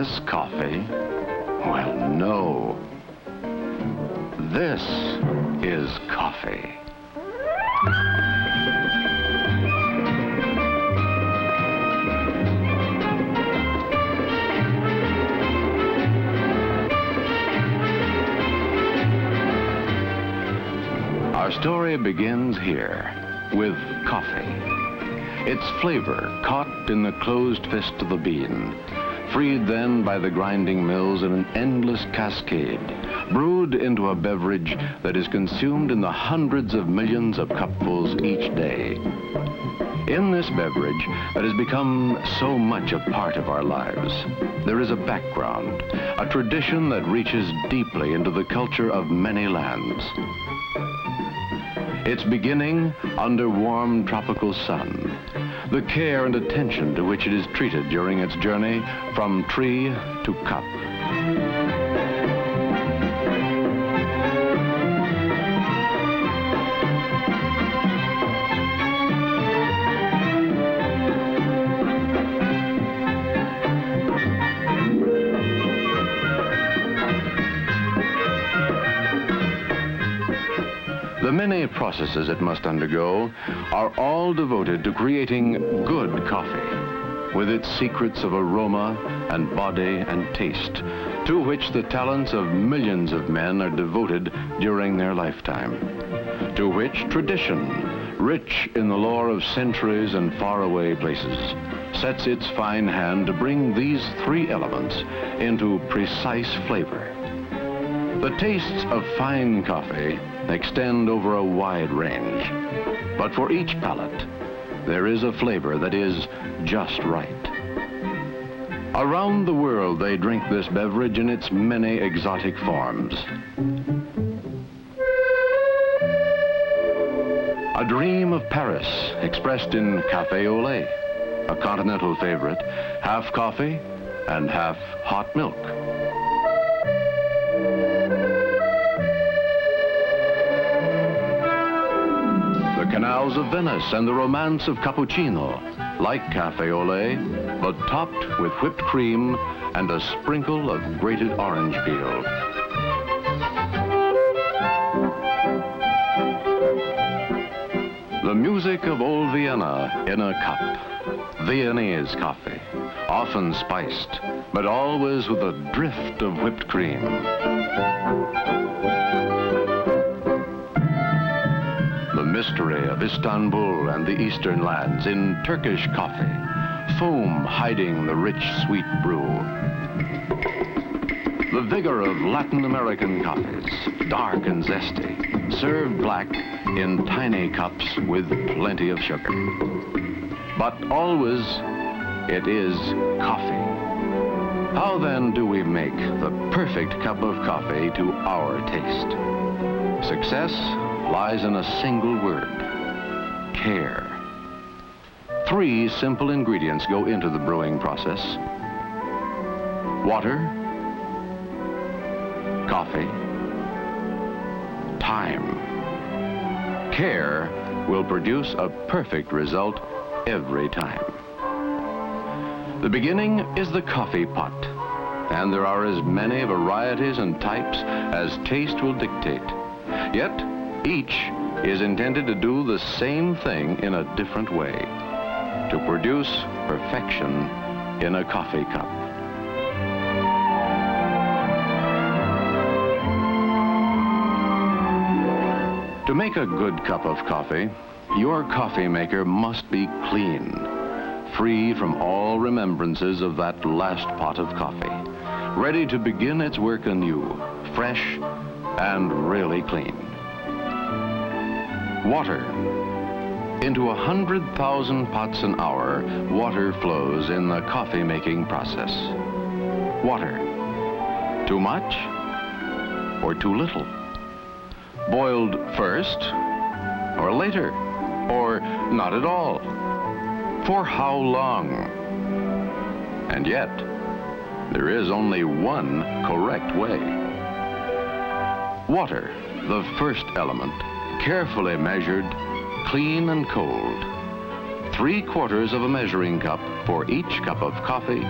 this coffee? Well, no. This is coffee. Our story begins here with coffee. Its flavor caught in the closed fist of the bean, freed then by the grinding mills in an endless cascade, brewed into a beverage that is consumed in the hundreds of millions of cupfuls each day. In this beverage that has become so much a part of our lives, there is a background, a tradition that reaches deeply into the culture of many lands. Its beginning under warm tropical sun, the care and attention to which it is treated during its journey from tree to cup. The many processes it must undergo are all devoted to creating good coffee, with its secrets of aroma and body and taste, to which the talents of millions of men are devoted during their lifetime, to which tradition, rich in the lore of centuries and faraway places, sets its fine hand to bring these three elements into precise flavor. The tastes of fine coffee extend over a wide range, but for each palate, there is a flavor that is just right. Around the world, they drink this beverage in its many exotic forms. A dream of Paris expressed in café au lait, a continental favorite, half coffee and half hot milk. Canals of Venice and the romance of cappuccino, like café au lait, but topped with whipped cream and a sprinkle of grated orange peel. The music of old Vienna in a cup. Viennese coffee, often spiced, but always with a drift of whipped cream. The mystery of Istanbul and the eastern lands in Turkish coffee, foam hiding the rich, sweet brew. The vigor of Latin American coffees, dark and zesty, served black in tiny cups with plenty of sugar. But always, it is coffee. How then do we make the perfect cup of coffee to our taste? Success lies in a single word: care. Three simple ingredients go into the brewing process: water, coffee, time. Care will produce a perfect result every time. The beginning is the coffee pot, and there are as many varieties and types as taste will dictate. Yet, each is intended to do the same thing in a different way, to produce perfection in a coffee cup. To make a good cup of coffee, your coffee maker must be clean, free from all remembrances of that last pot of coffee, ready to begin its work anew, fresh and really clean. Water. Into 100,000 pots an hour, water flows in the coffee-making process. Water. Too much or too little? Boiled first or later, or not at all? For how long? And yet, there is only one correct way. Water, the first element, carefully measured, clean and cold. 3/4 of a measuring cup for each cup of coffee,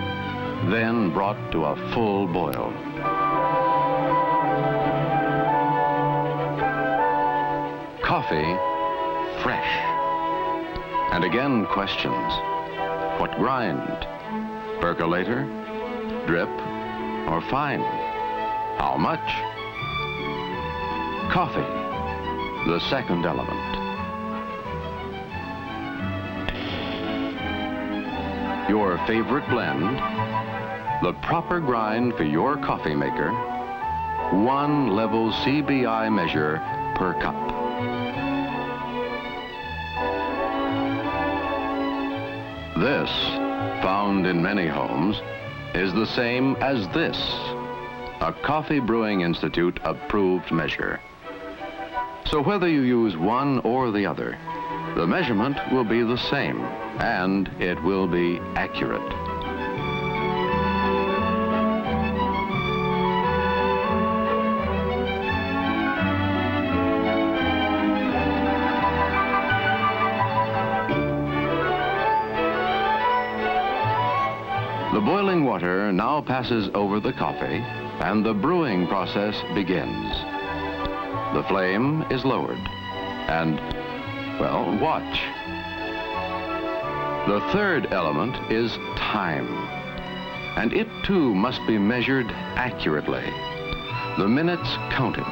then brought to a full boil. Coffee, fresh. And again questions. What grind? Percolator, drip, or fine? How much? Coffee, the second element. Your favorite blend, the proper grind for your coffee maker, 1 level CBI measure per cup. This, found in many homes, is the same as this, a Coffee Brewing Institute approved measure. So whether you use one or the other, the measurement will be the same, and it will be accurate. The boiling water now passes over the coffee, and the brewing process begins. The flame is lowered, and, well, watch. The third element is time, and it too must be measured accurately. The minutes counted.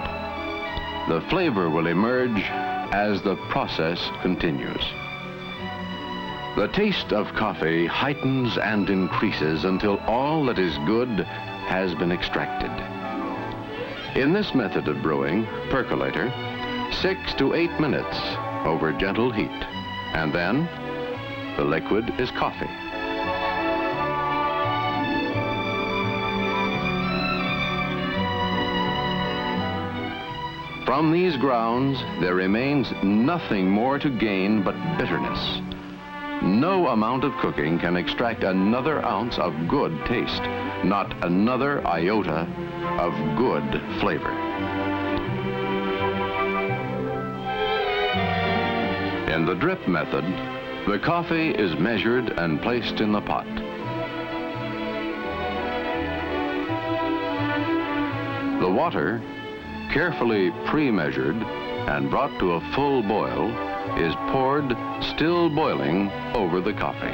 The flavor will emerge as the process continues. The taste of coffee heightens and increases until all that is good has been extracted. In this method of brewing, percolator, 6 to 8 minutes over gentle heat, and then the liquid is coffee. From these grounds, there remains nothing more to gain but bitterness. No amount of cooking can extract another ounce of good taste, not another iota of good flavor. In the drip method, the coffee is measured and placed in the pot. The water, carefully pre-measured and brought to a full boil, is poured, still boiling, over the coffee.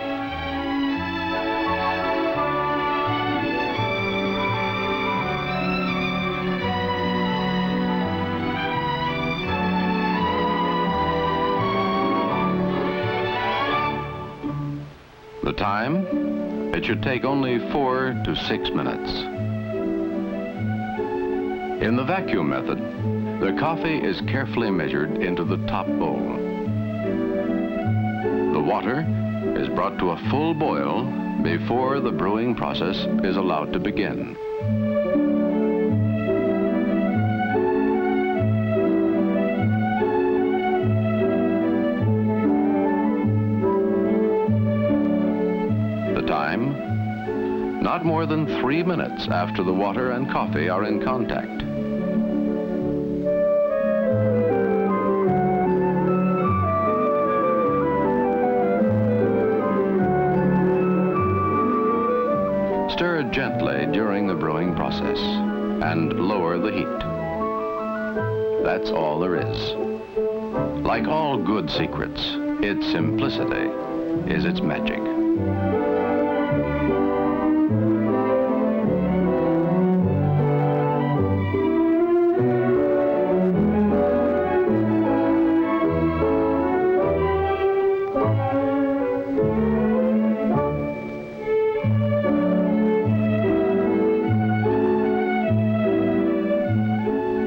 The time? It should take only 4 to 6 minutes. In the vacuum method, the coffee is carefully measured into the top bowl. The water is brought to a full boil before the brewing process is allowed to begin. The time? Not more than 3 minutes after the water and coffee are in contact. Stir gently during the brewing process and lower the heat. That's all there is. Like all good secrets, its simplicity is its magic.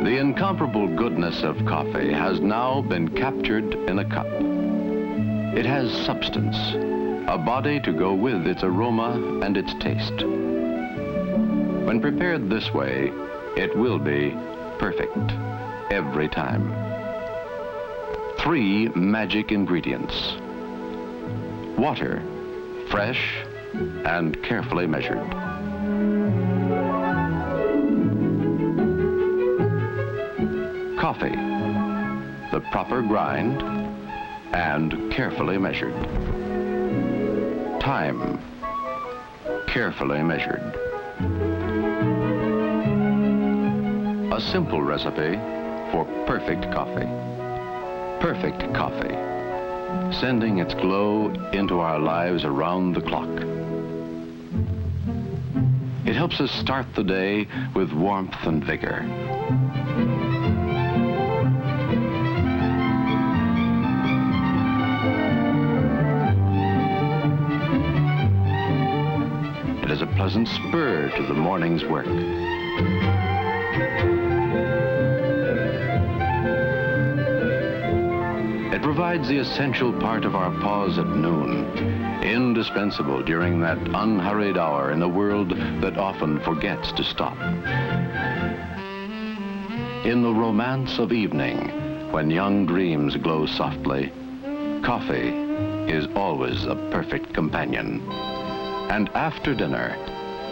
The incomparable goodness of coffee has now been captured in a cup. It has substance, a body to go with its aroma and its taste. When prepared this way, it will be perfect every time. 3 magic ingredients. Water, fresh and carefully measured. Coffee, the proper grind and carefully measured. Time, carefully measured. A simple recipe for perfect coffee. Perfect coffee, sending its glow into our lives around the clock. It helps us start the day with warmth and vigor. It is a pleasant spur to the morning's work. It provides the essential part of our pause at noon, indispensable during that unhurried hour in a world that often forgets to stop. In the romance of evening, when young dreams glow softly, coffee is always a perfect companion. And after dinner,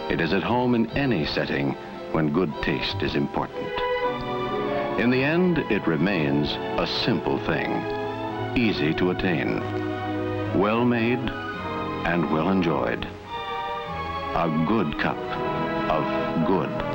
it is at home in any setting when good taste is important. In the end, it remains a simple thing, easy to attain, well made and well enjoyed. A good cup of good